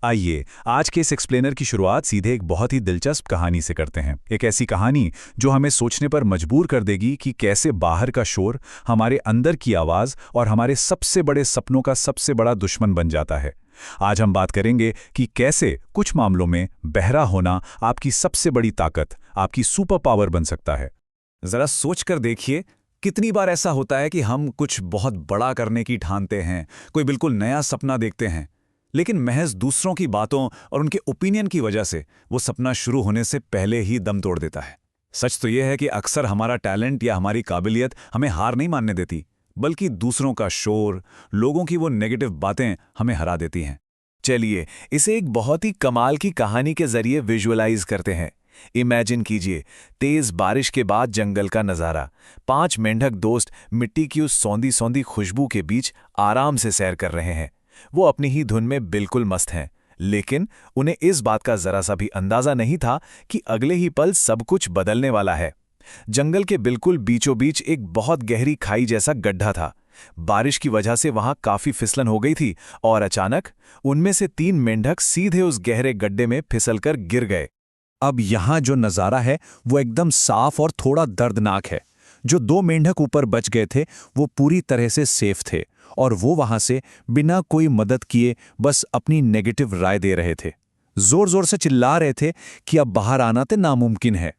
आइए आज के इस एक्सप्लेनर की शुरुआत सीधे एक बहुत ही दिलचस्प कहानी से करते हैं। एक ऐसी कहानी जो हमें सोचने पर मजबूर कर देगी कि कैसे बाहर का शोर हमारे अंदर की आवाज़ और हमारे सबसे बड़े सपनों का सबसे बड़ा दुश्मन बन जाता है। आज हम बात करेंगे कि कैसे कुछ मामलों में बहरा होना आपकी सबसे बड़ी ताकत, आपकी सुपर पावर बन सकता है। जरा सोच कर देखिए, कितनी बार ऐसा होता है कि हम कुछ बहुत बड़ा करने की ठानते हैं, कोई बिल्कुल नया सपना देखते हैं, लेकिन महज दूसरों की बातों और उनके ओपिनियन की वजह से वो सपना शुरू होने से पहले ही दम तोड़ देता है। सच तो यह है कि अक्सर हमारा टैलेंट या हमारी काबिलियत हमें हार नहीं मानने देती, बल्कि दूसरों का शोर, लोगों की वो नेगेटिव बातें हमें हरा देती हैं। चलिए इसे एक बहुत ही कमाल की कहानी के जरिए विजुअलाइज करते हैं। इमेजिन कीजिए, तेज बारिश के बाद जंगल का नज़ारा। 5 मेंढक दोस्त मिट्टी की उस सौंधी सौंधी खुशबू के बीच आराम से सैर कर रहे हैं। वो अपनी ही धुन में बिल्कुल मस्त हैं, लेकिन उन्हें इस बात का जरा सा भी अंदाजा नहीं था कि अगले ही पल सब कुछ बदलने वाला है। जंगल के बिल्कुल बीचों बीच एक बहुत गहरी खाई जैसा गड्ढा था। बारिश की वजह से वहां काफी फिसलन हो गई थी और अचानक उनमें से 3 मेंढक सीधे उस गहरे गड्ढे में फिसलकर गिर गए। अब यहाँ जो नज़ारा है वो एकदम साफ और थोड़ा दर्दनाक है। जो 2 मेंढक ऊपर बच गए थे वो पूरी तरह से सेफ थे और वो वहां से बिना कोई मदद किए बस अपनी नेगेटिव राय दे रहे थे। जोर जोर से चिल्ला रहे थे कि अब बाहर आना तो नामुमकिन है।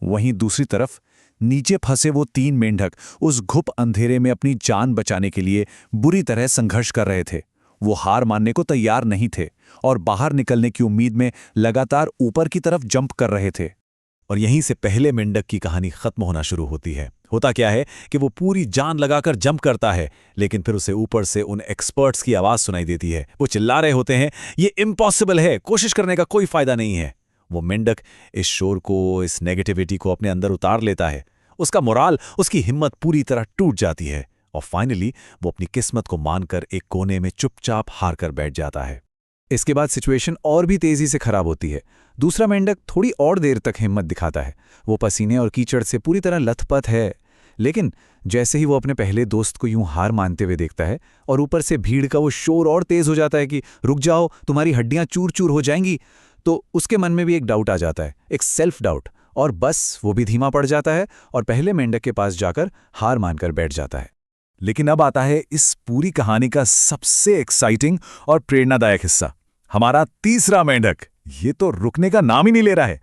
वहीं दूसरी तरफ नीचे फंसे वो 3 मेंढक उस घुप अंधेरे में अपनी जान बचाने के लिए बुरी तरह संघर्ष कर रहे थे। वो हार मानने को तैयार नहीं थे और बाहर निकलने की उम्मीद में लगातार ऊपर की तरफ जंप कर रहे थे। और यहीं से पहले मेंढक की कहानी खत्म होना शुरू होती है। होता क्या है कि वो पूरी जान लगाकर जंप करता है, लेकिन फिर उसे ऊपर से उन एक्सपर्ट्स की आवाज सुनाई देती है। वो चिल्ला रहे होते हैं, ये इम्पॉसिबल है, कोशिश करने का कोई फायदा नहीं है। वो मेंढक इस शोर को, इस नेगेटिविटी को अपने अंदर उतार लेता है। उसका मोराल, उसकी हिम्मत पूरी तरह टूट जाती है और फाइनली वो अपनी किस्मत को मानकर एक कोने में चुपचाप हार कर बैठ जाता है। इसके बाद सिचुएशन और भी तेजी से खराब होती है। दूसरा मेंढक थोड़ी और देर तक हिम्मत दिखाता है। वो पसीने और कीचड़ से पूरी तरह लथपथ है, लेकिन जैसे ही वो अपने पहले दोस्त को यूं हार मानते हुए देखता है और ऊपर से भीड़ का वो शोर और तेज हो जाता है कि रुक जाओ, तुम्हारी हड्डियां चूर चूर हो जाएंगी, तो उसके मन में भी एक डाउट आ जाता है, एक सेल्फ डाउट, और बस वो भी धीमा पड़ जाता है और पहले मेंढक के पास जाकर हार मानकर बैठ जाता है। लेकिन अब आता है इस पूरी कहानी का सबसे एक्साइटिंग और प्रेरणादायक हिस्सा। हमारा तीसरा मेंढक, ये तो रुकने का नाम ही नहीं ले रहा है।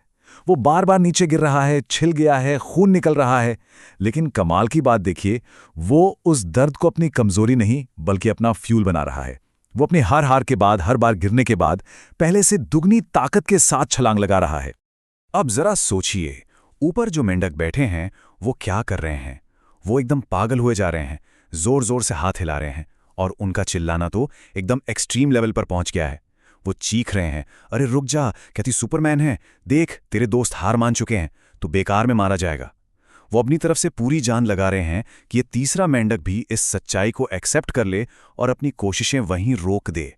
वो बार बार नीचे गिर रहा है, छिल गया है, खून निकल रहा है, लेकिन कमाल की बात देखिए, वो उस दर्द को अपनी कमजोरी नहीं बल्कि अपना फ्यूल बना रहा है। वो अपनी हर हार के बाद, हर बार गिरने के बाद पहले से दुगनी ताकत के साथ छलांग लगा रहा है। अब जरा सोचिए, ऊपर जो मेंढक बैठे हैं वो क्या कर रहे हैं? वो एकदम पागल हुए जा रहे हैं, जोर जोर से हाथ हिला रहे हैं और उनका चिल्लाना तो एकदम एक्सट्रीम लेवल पर पहुंच गया है। वो चीख रहे हैं, अरे रुक जा, कहती सुपरमैन है, देख तेरे दोस्त हार मान चुके हैं, तो बेकार में मारा जाएगा। वो अपनी तरफ से पूरी जान लगा रहे हैं कि ये तीसरा मेंढक भी इस सच्चाई को एक्सेप्ट कर ले और अपनी कोशिशें वहीं रोक दे।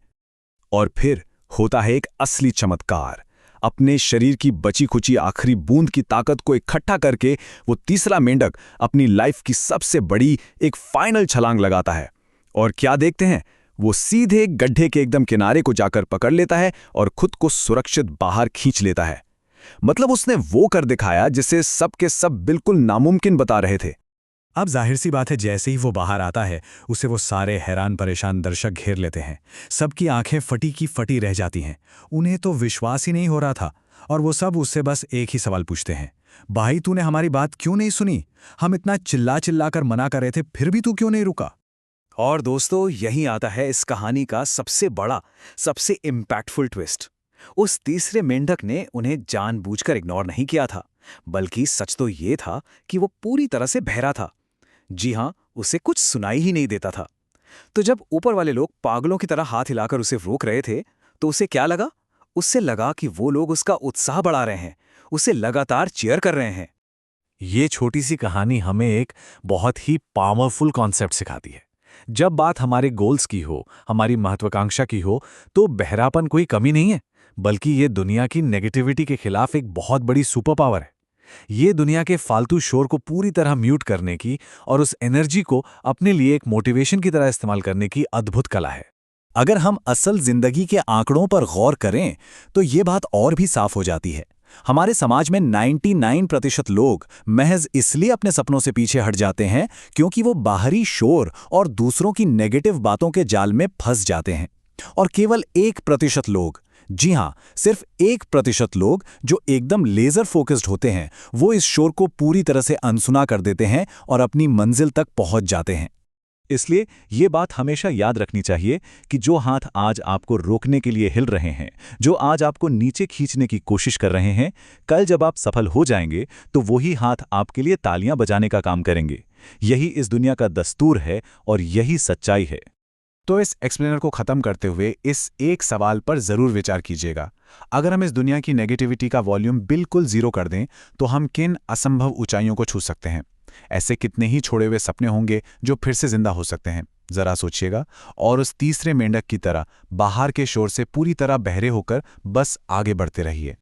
और फिर होता है एक असली चमत्कार। अपने शरीर की बची खुची आखिरी बूंद की ताकत को इकट्ठा करके वो तीसरा मेंढक अपनी लाइफ की सबसे बड़ी एक फाइनल छलांग लगाता है। और क्या देखते हैं, वो सीधे गड्ढे के एकदम किनारे को जाकर पकड़ लेता है और खुद को सुरक्षित बाहर खींच लेता है। मतलब उसने वो कर दिखाया जिसे सब के सब बिल्कुल नामुमकिन बता रहे थे। अब जाहिर सी बात है, जैसे ही वो बाहर आता है उसे वो सारे हैरान परेशान दर्शक घेर लेते हैं। सबकी आंखें फटी की फटी रह जाती हैं। उन्हें तो विश्वास ही नहीं हो रहा था और वो सब उससे बस एक ही सवाल पूछते हैं, भाई तूने हमारी बात क्यों नहीं सुनी? हम इतना चिल्ला चिल्ला कर मना कर रहे थे, फिर भी तू क्यों नहीं रुका? और दोस्तों, यही आता है इस कहानी का सबसे बड़ा, सबसे इम्पैक्टफुल ट्विस्ट। उस तीसरे मेंढक ने उन्हें जानबूझकर इग्नोर नहीं किया था, बल्कि सच तो ये था कि वो पूरी तरह से बहरा था। जी हां, उसे कुछ सुनाई ही नहीं देता था। तो जब ऊपर वाले लोग पागलों की तरह हाथ हिलाकर उसे रोक रहे थे, तो उसे क्या लगा? उससे लगा कि वो लोग उसका उत्साह बढ़ा रहे हैं, उसे लगातार चीयर कर रहे हैं। ये छोटी सी कहानी हमें एक बहुत ही पावरफुल कॉन्सेप्ट सिखाती है। जब बात हमारे गोल्स की हो, हमारी महत्वाकांक्षा की हो, तो बहरापन कोई कमी नहीं है, बल्कि ये दुनिया की नेगेटिविटी के खिलाफ एक बहुत बड़ी सुपर पावर है। ये दुनिया के फालतू शोर को पूरी तरह म्यूट करने की और उस एनर्जी को अपने लिए एक मोटिवेशन की तरह इस्तेमाल करने की अद्भुत कला है। अगर हम असल जिंदगी के आंकड़ों पर गौर करें तो ये बात और भी साफ हो जाती है। हमारे समाज में 99% लोग महज इसलिए अपने सपनों से पीछे हट जाते हैं क्योंकि वो बाहरी शोर और दूसरों की नेगेटिव बातों के जाल में फंस जाते हैं। और केवल 1% लोग, जी हां, सिर्फ 1% लोग जो एकदम लेजर फोकस्ड होते हैं, वो इस शोर को पूरी तरह से अनसुना कर देते हैं और अपनी मंजिल तक पहुंच जाते हैं। इसलिए ये बात हमेशा याद रखनी चाहिए कि जो हाथ आज आपको रोकने के लिए हिल रहे हैं, जो आज आपको नीचे खींचने की कोशिश कर रहे हैं, कल जब आप सफल हो जाएंगे तो वही हाथ आपके लिए तालियां बजाने का काम करेंगे। यही इस दुनिया का दस्तूर है और यही सच्चाई है। तो इस एक्सप्लेनर को खत्म करते हुए इस एक सवाल पर जरूर विचार कीजिएगा। अगर हम इस दुनिया की नेगेटिविटी का वॉल्यूम बिल्कुल जीरो कर दें तो हम किन असंभव ऊंचाइयों को छू सकते हैं। ऐसे कितने ही छोड़े हुए सपने होंगे जो फिर से जिंदा हो सकते हैं। जरा सोचिएगा और उस तीसरे मेंढक की तरह बाहर के शोर से पूरी तरह बहरे होकर बस आगे बढ़ते रहिए।